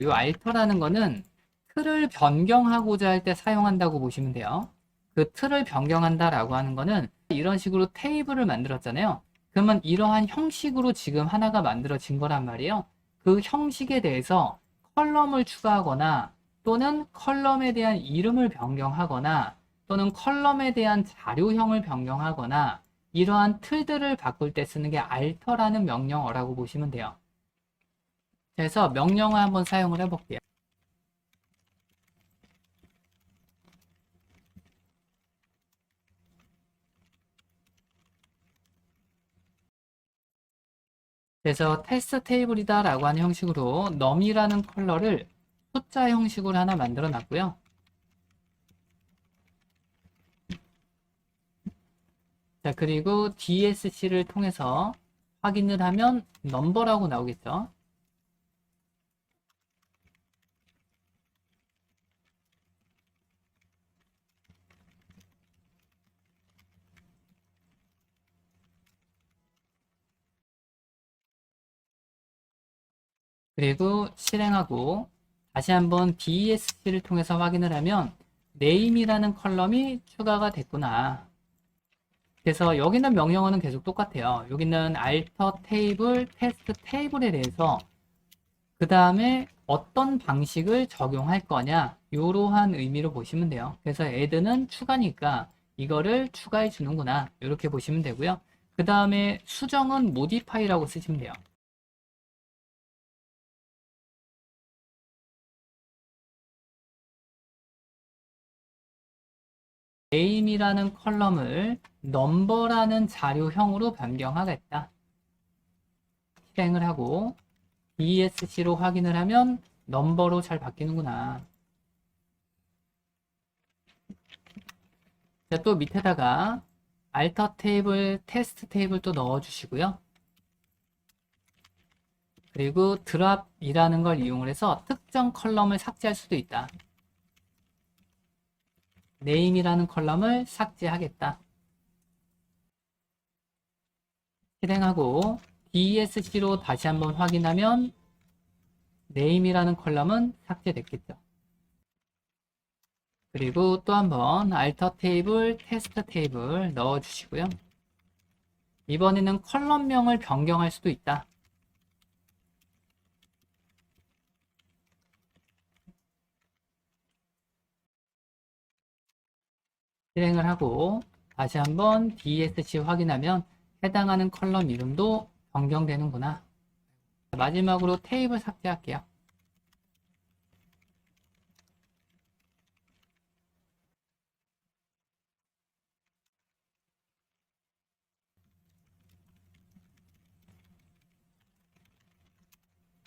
이 알터라는 거는 틀을 변경하고자 할 때 사용한다고 보시면 돼요. 그 틀을 변경한다라고 하는 거는 이런 식으로 테이블을 만들었잖아요. 그러면 이러한 형식으로 지금 하나가 만들어진 거란 말이에요. 그 형식에 대해서 컬럼을 추가하거나 또는 컬럼에 대한 이름을 변경하거나 또는 컬럼에 대한 자료형을 변경하거나 이러한 틀들을 바꿀 때 쓰는 게 알터라는 명령어라고 보시면 돼요. 그래서 명령어 한번 사용을 해볼게요. 그래서 테스트 테이블이다 라고 하는 형식으로 num이라는 컬러를 숫자 형식으로 하나 만들어 놨고요. 자, 그리고 DSC를 통해서 확인을 하면 넘버라고 나오겠죠. 그리고 실행하고 다시 한번 DESC를 통해서 확인을 하면 name이라는 컬럼이 추가가 됐구나. 그래서 여기는 명령어는 계속 똑같아요. 여기는 alter table, test table에 대해서 그 다음에 어떤 방식을 적용할 거냐 이러한 의미로 보시면 돼요. 그래서 add는 추가니까 이거를 추가해 주는구나 이렇게 보시면 되고요. 그 다음에 수정은 modify라고 쓰시면 돼요. name이라는 컬럼을 number라는 자료형으로 변경하겠다. 실행을 하고 ESC로 확인을 하면 넘버로 잘 바뀌는구나. 자, 또 밑에다가 alter 테이블, 테스트 테이블 또 넣어주시고요. 그리고 드랍이라는 걸 이용을 해서 특정 컬럼을 삭제할 수도 있다. name이라는 컬럼을 삭제하겠다. 실행하고 DESC로 다시 한번 확인하면 name이라는 컬럼은 삭제됐겠죠. 그리고 또 한번 alter 테이블, 테스트 테이블 넣어주시고요. 이번에는 컬럼명을 변경할 수도 있다. 실행을 하고 다시 한번 DSC 확인하면 해당하는 컬럼 이름도 변경되는구나. 마지막으로 테이블 삭제할게요.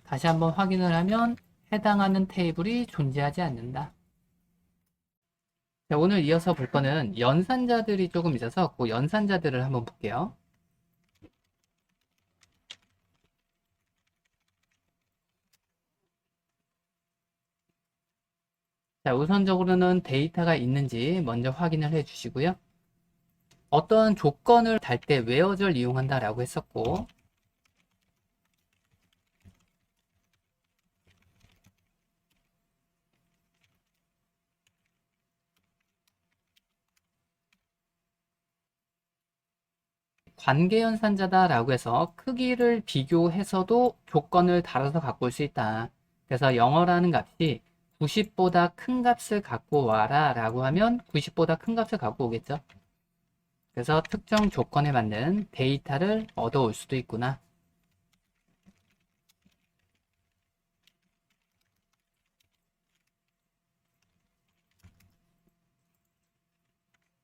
다시 한번 확인을 하면 해당하는 테이블이 존재하지 않는다. 자, 오늘 이어서 볼 거는 연산자들이 조금 있어서 그 연산자들을 한번 볼게요. 자, 우선적으로는 데이터가 있는지 먼저 확인을 해 주시고요. 어떤 조건을 달 때 where를 이용한다라고 했었고, 관계연산자다라고 해서 크기를 비교해서도 조건을 달아서 갖고 올 수 있다. 그래서 영어라는 값이 90보다 큰 값을 갖고 와라 라고 하면 90보다 큰 값을 갖고 오겠죠. 그래서 특정 조건에 맞는 데이터를 얻어올 수도 있구나.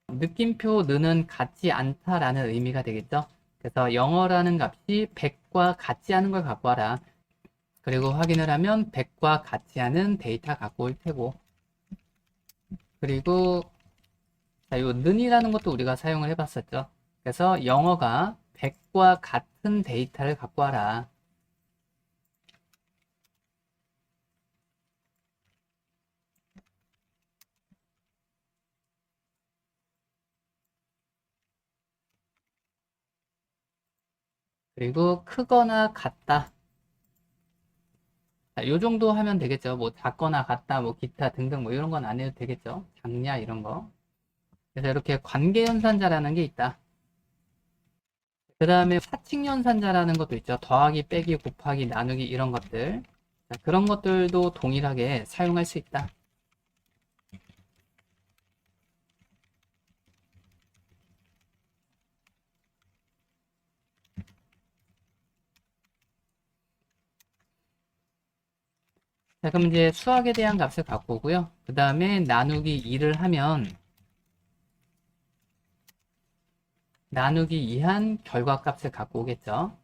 느낌표 는은 같지 않다라는 의미가 되겠죠. 그래서 영어라는 값이 100과 같지 않은 걸 갖고 와라. 그리고 확인을 하면 100과 같지 않은 데이터 갖고 올 테고, 그리고 자, 요 는이라는 것도 우리가 사용을 해봤었죠. 그래서 영어가 100과 같은 데이터를 갖고 와라. 그리고 크거나 같다. 자, 요 정도 하면 되겠죠. 뭐 작거나 같다, 뭐 기타 등등 뭐 이런 건 안 해도 되겠죠. 작냐 이런 거. 그래서 이렇게 관계연산자라는 게 있다. 그 다음에 사칙연산자라는 것도 있죠. 더하기, 빼기, 곱하기, 나누기 이런 것들. 자, 그런 것들도 동일하게 사용할 수 있다. 자, 그럼 이제 수학에 대한 값을 갖고 오고요. 그 다음에 나누기 2를 하면 나누기 2한 결과값을 갖고 오겠죠.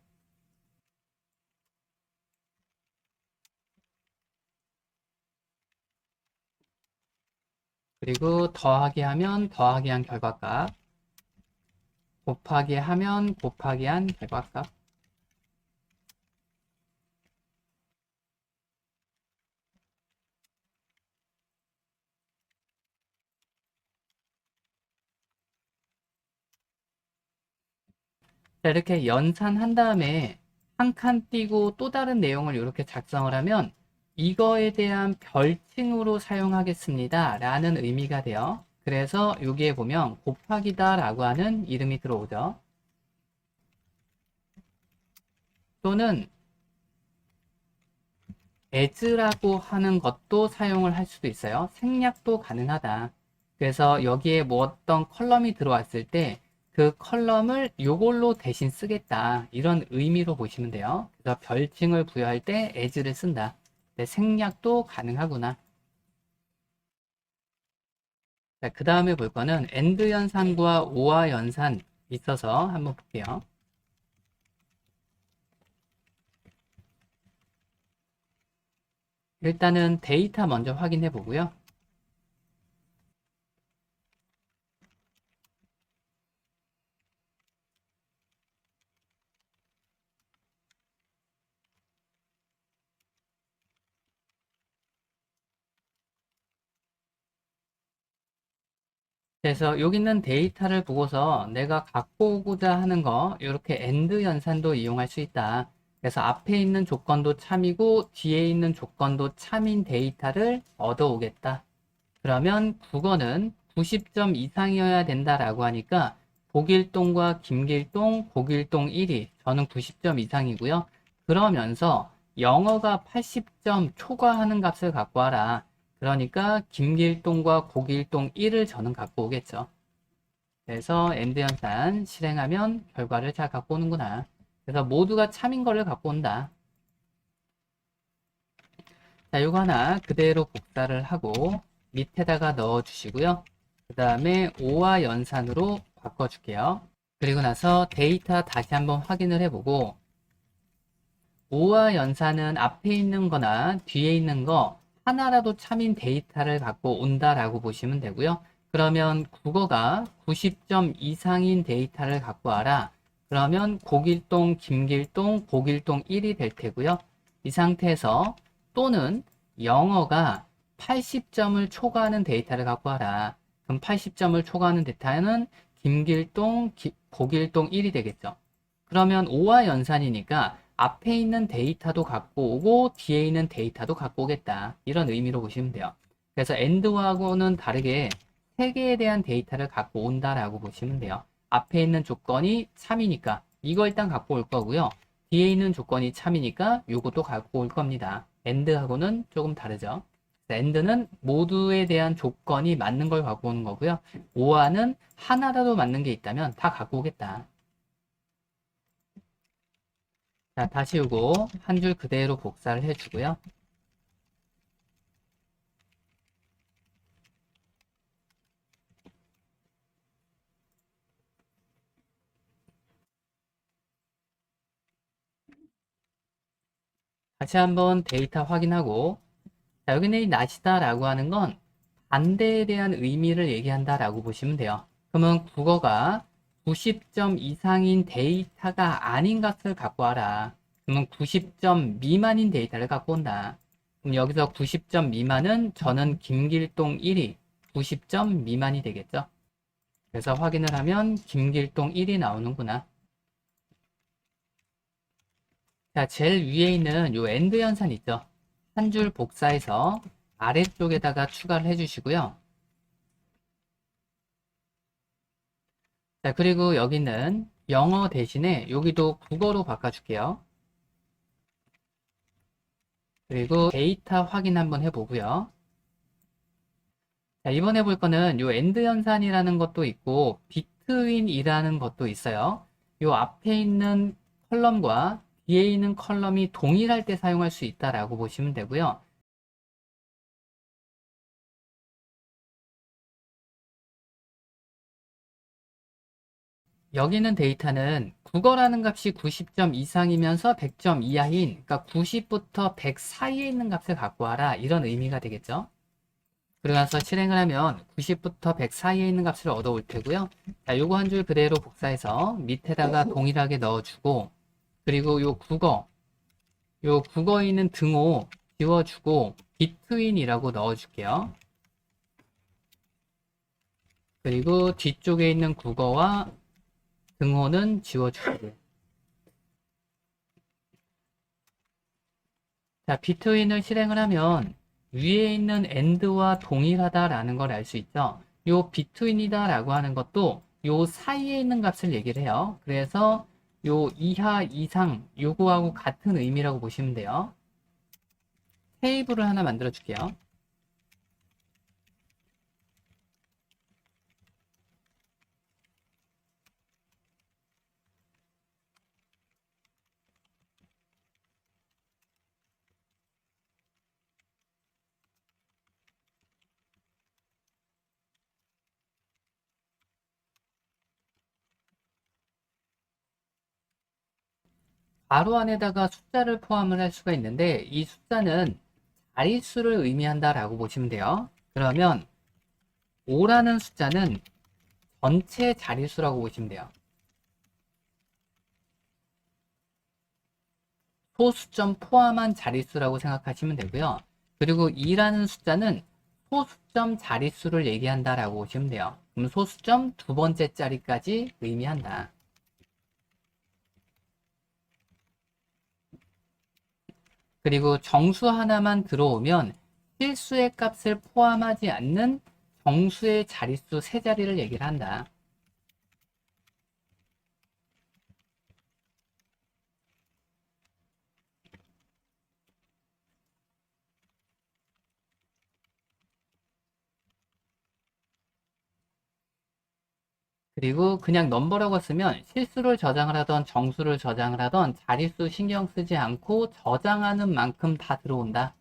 그리고 더하기 하면 더하기 한 결과값, 곱하기 하면 곱하기 한 결과값. 자, 이렇게 연산한 다음에 한 칸 띄고 또 다른 내용을 이렇게 작성을 하면 이거에 대한 별칭으로 사용하겠습니다 라는 의미가 돼요. 그래서 여기에 보면 곱하기다 라고 하는 이름이 들어오죠. 또는 as라고 하는 것도 사용을 할 수도 있어요. 생략도 가능하다. 그래서 여기에 뭐 어떤 컬럼이 들어왔을 때 그 컬럼을 요걸로 대신 쓰겠다. 이런 의미로 보시면 돼요. 그래서 별칭을 부여할 때 as를 쓴다. 근데 생략도 가능하구나. 자, 그 다음에 볼 거는 AND 연산과 OR 연산 있어서 한번 볼게요. 일단은 데이터 먼저 확인해 보고요. 그래서 여기 있는 데이터를 보고서 내가 갖고 오고자 하는 거 이렇게 AND 연산도 이용할 수 있다. 그래서 앞에 있는 조건도 참이고 뒤에 있는 조건도 참인 데이터를 얻어오겠다. 그러면 국어는 90점 이상이어야 된다라고 하니까 복일동과 김길동, 복일동 1위 저는 90점 이상이고요. 그러면서 영어가 80점 초과하는 값을 갖고 와라. 그러니까 김길동과 고길동 1을 저는 갖고 오겠죠. 그래서 AND 연산 실행하면 결과를 잘 갖고 오는구나. 그래서 모두가 참인 거를 갖고 온다. 자, 요거 하나 그대로 복사를 하고 밑에다가 넣어 주시고요. 그 다음에 5와 연산으로 바꿔줄게요. 그리고 나서 데이터 다시 한번 확인을 해보고 5와 연산은 앞에 있는 거나 뒤에 있는 거 하나라도 참인 데이터를 갖고 온다라고 보시면 되고요. 그러면 국어가 90점 이상인 데이터를 갖고 와라. 그러면 고길동, 김길동, 고길동 1이 될 테고요. 이 상태에서 또는 영어가 80점을 초과하는 데이터를 갖고 와라. 그럼 80점을 초과하는 데이터는 김길동, 고길동 1이 되겠죠. 그러면 5와 연산이니까 앞에 있는 데이터도 갖고 오고 뒤에 있는 데이터도 갖고 오겠다. 이런 의미로 보시면 돼요. 그래서 AND하고는 다르게 3개에 대한 데이터를 갖고 온다라고 보시면 돼요. 앞에 있는 조건이 참이니까 이거 일단 갖고 올 거고요. 뒤에 있는 조건이 참이니까 이것도 갖고 올 겁니다. AND하고는 조금 다르죠. AND는 모두에 대한 조건이 맞는 걸 갖고 오는 거고요. OR는 하나라도 맞는 게 있다면 다 갖고 오겠다. 자, 다시 오고 한 줄 그대로 복사를 해주고요. 다시 한번 데이터 확인하고 자, 여기는 이 낫이다라고 하는 건 반대에 대한 의미를 얘기한다라고 보시면 돼요. 그러면 국어가 90점 이상인 데이터가 아닌 것을 갖고 와라. 그러면 90점 미만인 데이터를 갖고 온다. 그럼 여기서 90점 미만은 저는 김길동 1위 90점 미만이 되겠죠. 그래서 확인을 하면 김길동 1이 나오는구나. 자, 제일 위에 있는 요 엔드 연산 있죠. 한 줄 복사해서 아래쪽에다가 추가를 해주시고요. 자, 그리고 여기는 영어 대신에 여기도 국어로 바꿔줄게요. 그리고 데이터 확인 한번 해보고요. 자, 이번에 볼 거는 요 엔드 연산이라는 것도 있고 비트윈이라는 것도 있어요. 요 앞에 있는 컬럼과 뒤에 있는 컬럼이 동일할 때 사용할 수 있다라고 보시면 되고요. 여기 있는 데이터는 국어라는 값이 90점 이상이면서 100점 이하인, 그러니까 90부터 100 사이에 있는 값을 갖고 와라, 이런 의미가 되겠죠. 그리고 나서 실행을 하면 90부터 100 사이에 있는 값을 얻어올 테고요. 자, 요거 한 줄 그대로 복사해서 밑에다가 동일하게 넣어주고, 그리고 요 국어에 있는 등호 지워주고 비트윈이라고 넣어줄게요. 그리고 뒤쪽에 있는 국어와 등호는 지워주시고, 자, 비트윈을 실행을 하면 위에 있는 and와 동일하다라는 걸 알 수 있죠. 요 비트윈이다라고 하는 것도 요 사이에 있는 값을 얘기를 해요. 그래서 요 이하, 이상 요거하고 같은 의미라고 보시면 돼요. 테이블을 하나 만들어 줄게요. 괄호 안에다가 숫자를 포함을 할 수가 있는데 이 숫자는 자릿수를 의미한다라고 보시면 돼요. 그러면 5라는 숫자는 전체 자릿수라고 보시면 돼요. 소수점 포함한 자릿수라고 생각하시면 되고요. 그리고 2라는 숫자는 소수점 자릿수를 얘기한다라고 보시면 돼요. 그럼 소수점 두 번째 자리까지 의미한다. 그리고 정수 하나만 들어오면 실수의 값을 포함하지 않는 정수의 자릿수 세 자리를 얘기를 한다. 그리고 그냥 넘버라고 쓰면 실수를 저장을 하던 정수를 저장을 하던 자릿수 신경 쓰지 않고 저장하는 만큼 다 들어온다.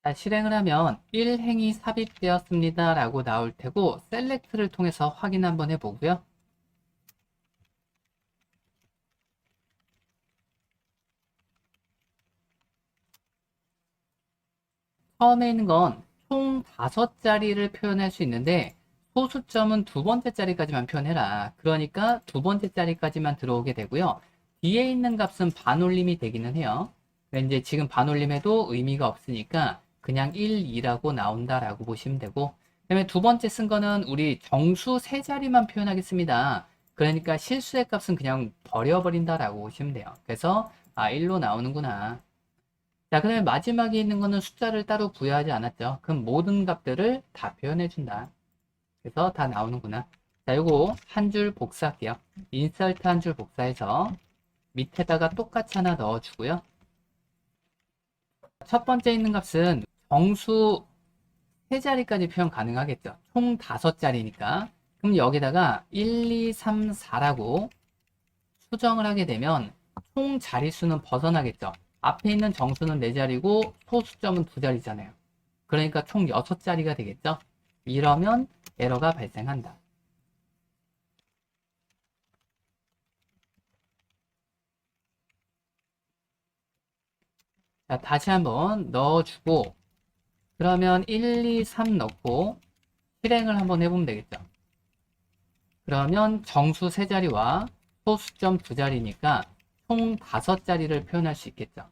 자, 실행을 하면 1행이 삽입되었습니다 라고 나올 테고 셀렉트를 통해서 확인 한번 해보고요. 처음에 있는 건 총 5자리를 표현할 수 있는데 소수점은 두 번째 자리까지만 표현해라. 그러니까 두 번째 자리까지만 들어오게 되고요. 뒤에 있는 값은 반올림이 되기는 해요. 근데 이제 지금 반올림해도 의미가 없으니까 그냥 1, 2라고 나온다라고 보시면 되고, 그다음에 두 번째 쓴 거는 우리 정수 세 자리만 표현하겠습니다. 그러니까 실수의 값은 그냥 버려버린다라고 보시면 돼요. 그래서 1로 나오는구나. 자, 그다음에 마지막에 있는 거는 숫자를 따로 부여하지 않았죠. 그럼 모든 값들을 다 표현해준다. 그래서 다 나오는구나. 자, 요거 한 줄 복사할게요. 인서트 한 줄 복사해서 밑에다가 똑같이 하나 넣어주고요. 첫 번째 있는 값은 정수 세 자리까지 표현 가능하겠죠. 총 5자리니까. 그럼 여기다가 1, 2, 3, 4라고 수정을 하게 되면 총 자릿수는 벗어나겠죠. 앞에 있는 정수는 4자리고 소수점은 2자리잖아요. 그러니까 총 6자리가 되겠죠. 이러면 에러가 발생한다. 자, 다시 한번 넣어주고 그러면 1, 2, 3 넣고 실행을 한번 해보면 되겠죠. 그러면 정수 3자리와 소수점 2자리니까 총 5자리를 표현할 수 있겠죠.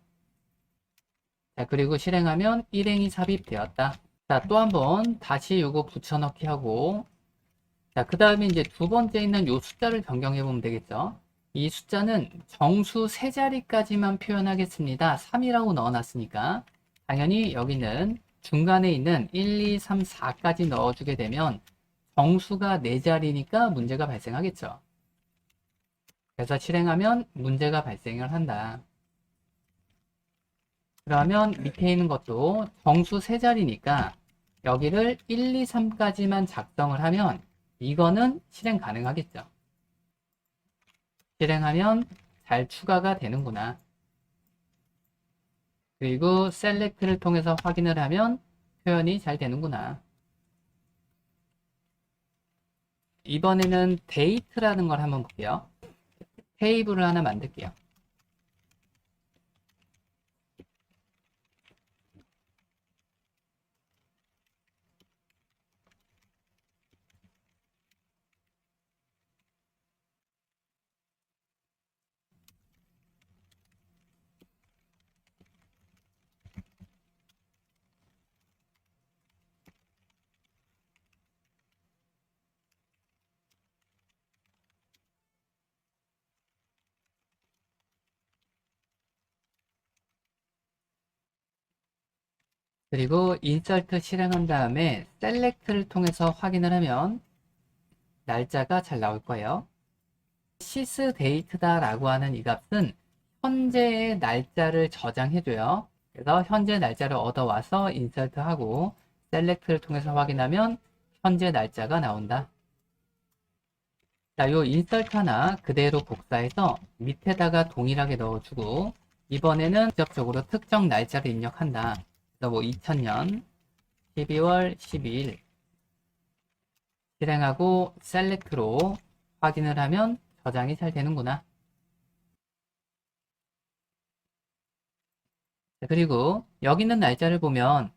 자, 그리고 실행하면 일행이 삽입되었다. 자, 또 한번 다시 요거 붙여넣기 하고, 자, 그 다음에 이제 두 번째 있는 요 숫자를 변경해 보면 되겠죠. 이 숫자는 정수 3자리까지만 표현하겠습니다. 3이라고 넣어놨으니까 당연히 여기는 중간에 있는 1, 2, 3, 4까지 넣어주게 되면 정수가 4자리니까 문제가 발생하겠죠. 그래서 실행하면 문제가 발생을 한다. 그러면 밑에 있는 것도 정수 3자리니까 여기를 1, 2, 3까지만 작성을 하면 이거는 실행 가능하겠죠. 실행하면 잘 추가가 되는구나. 그리고 셀렉트를 통해서 확인을 하면 표현이 잘 되는구나. 이번에는 데이트라는 걸 한번 볼게요. 테이블을 하나 만들게요. 그리고 인서트 실행한 다음에 셀렉트를 통해서 확인을 하면 날짜가 잘 나올 거예요. 시스 데이트다 라고 하는 이 값은 현재의 날짜를 저장해줘요. 그래서 현재 날짜를 얻어와서 인서트하고 셀렉트를 통해서 확인하면 현재 날짜가 나온다. 자, 요 인서트 하나 그대로 복사해서 밑에다가 동일하게 넣어주고 이번에는 직접적으로 특정 날짜를 입력한다. 그래서 뭐 2000년 12월 12일 실행하고 셀렉트로 확인을 하면 저장이 잘 되는구나. 그리고 여기 있는 날짜를 보면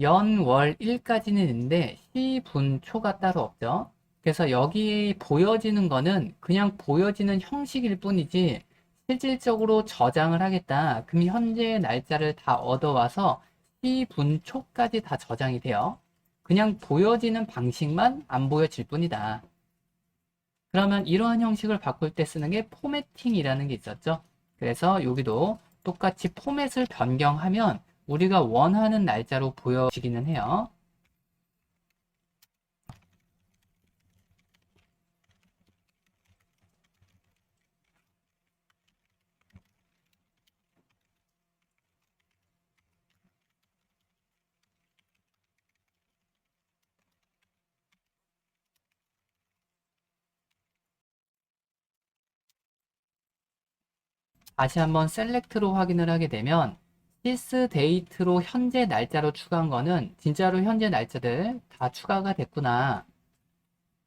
연, 월, 일까지는 있는데 시, 분, 초가 따로 없죠. 그래서 여기 보여지는 거는 그냥 보여지는 형식일 뿐이지 실질적으로 저장을 하겠다. 그럼 현재의 날짜를 다 얻어와서 시, 분, 초까지 다 저장이 돼요. 그냥 보여지는 방식만 안 보여질 뿐이다. 그러면 이러한 형식을 바꿀 때 쓰는 게 포매팅이라는 게 있었죠. 그래서 여기도 똑같이 포맷을 변경하면 우리가 원하는 날짜로 보여지기는 해요. 다시 한번 셀렉트로 확인을 하게 되면 시스 데이트로 현재 날짜로 추가한 거는 진짜로 현재 날짜들 다 추가가 됐구나.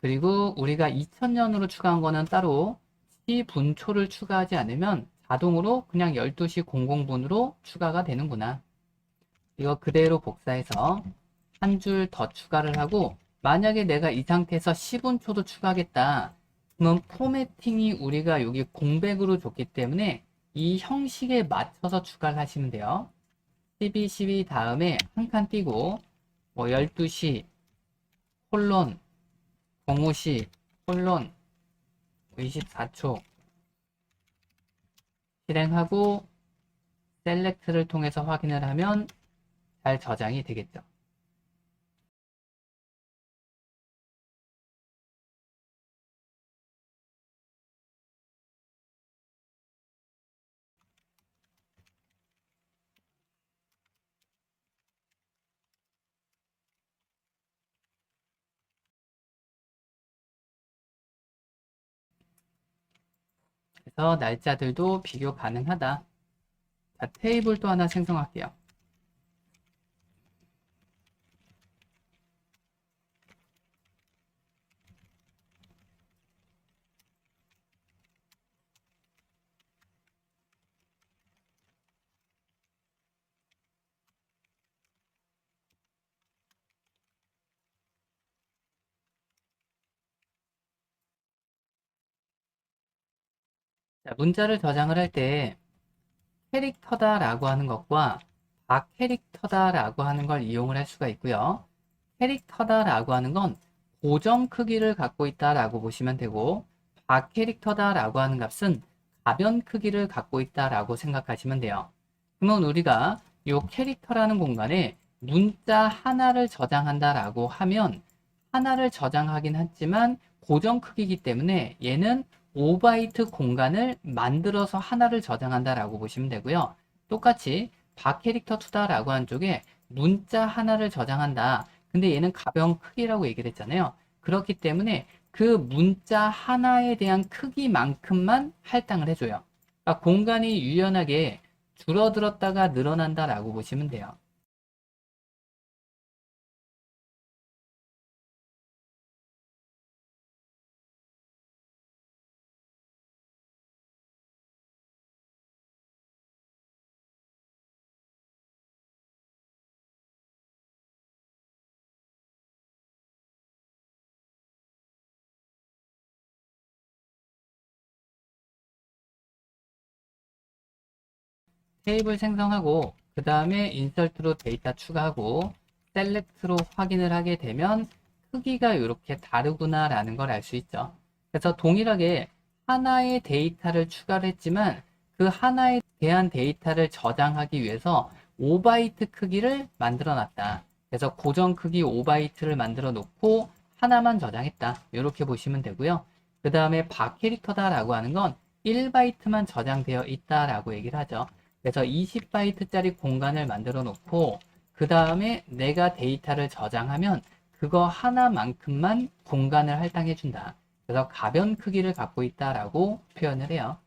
그리고 우리가 2000년으로 추가한 거는 따로 시분초를 추가하지 않으면 자동으로 그냥 12시 00분으로 추가가 되는구나. 이거 그대로 복사해서 한 줄 더 추가를 하고 만약에 내가 이 상태에서 10분초도 추가하겠다. 그러면 포매팅이 우리가 여기 공백으로 줬기 때문에 이 형식에 맞춰서 추가를 하시면 돼요. 12, 12 다음에 한 칸 띄고 뭐 12시 콜론 05시 콜론 24초 실행하고 셀렉트를 통해서 확인을 하면 잘 저장이 되겠죠. 그래서 날짜들도 비교 가능하다. 자, 테이블도 하나 생성할게요. 자, 문자를 저장을 할 때 캐릭터다라고 하는 것과 박캐릭터다라고 하는 걸 이용을 할 수가 있고요. 캐릭터다라고 하는 건 고정 크기를 갖고 있다라고 보시면 되고, 박캐릭터다라고 하는 값은 가변 크기를 갖고 있다라고 생각하시면 돼요. 그러면 우리가 이 캐릭터라는 공간에 문자 하나를 저장한다라고 하면 하나를 저장하긴 하지만 고정 크기이기 때문에 얘는 5바이트 공간을 만들어서 하나를 저장한다라고 보시면 되고요. 똑같이 박캐릭터 2다라고 하는 쪽에 문자 하나를 저장한다. 근데 얘는 가변 크기라고 얘기를 했잖아요. 그렇기 때문에 그 문자 하나에 대한 크기만큼만 할당을 해줘요. 그러니까 공간이 유연하게 줄어들었다가 늘어난다라고 보시면 돼요. 테이블 생성하고 그 다음에 인설트로 데이터 추가하고 셀렉트로 확인을 하게 되면 크기가 이렇게 다르구나 라는 걸 알 수 있죠. 그래서 동일하게 하나의 데이터를 추가를 했지만 그 하나에 대한 데이터를 저장하기 위해서 5바이트 크기를 만들어 놨다. 그래서 고정 크기 5바이트를 만들어 놓고 하나만 저장했다. 이렇게 보시면 되고요. 그 다음에 박캐릭터다라고 하는 건 1바이트만 저장되어 있다라고 얘기를 하죠. 그래서 20바이트짜리 공간을 만들어 놓고 그 다음에 내가 데이터를 저장하면 그거 하나만큼만 공간을 할당해 준다. 그래서 가변 크기를 갖고 있다라고 표현을 해요.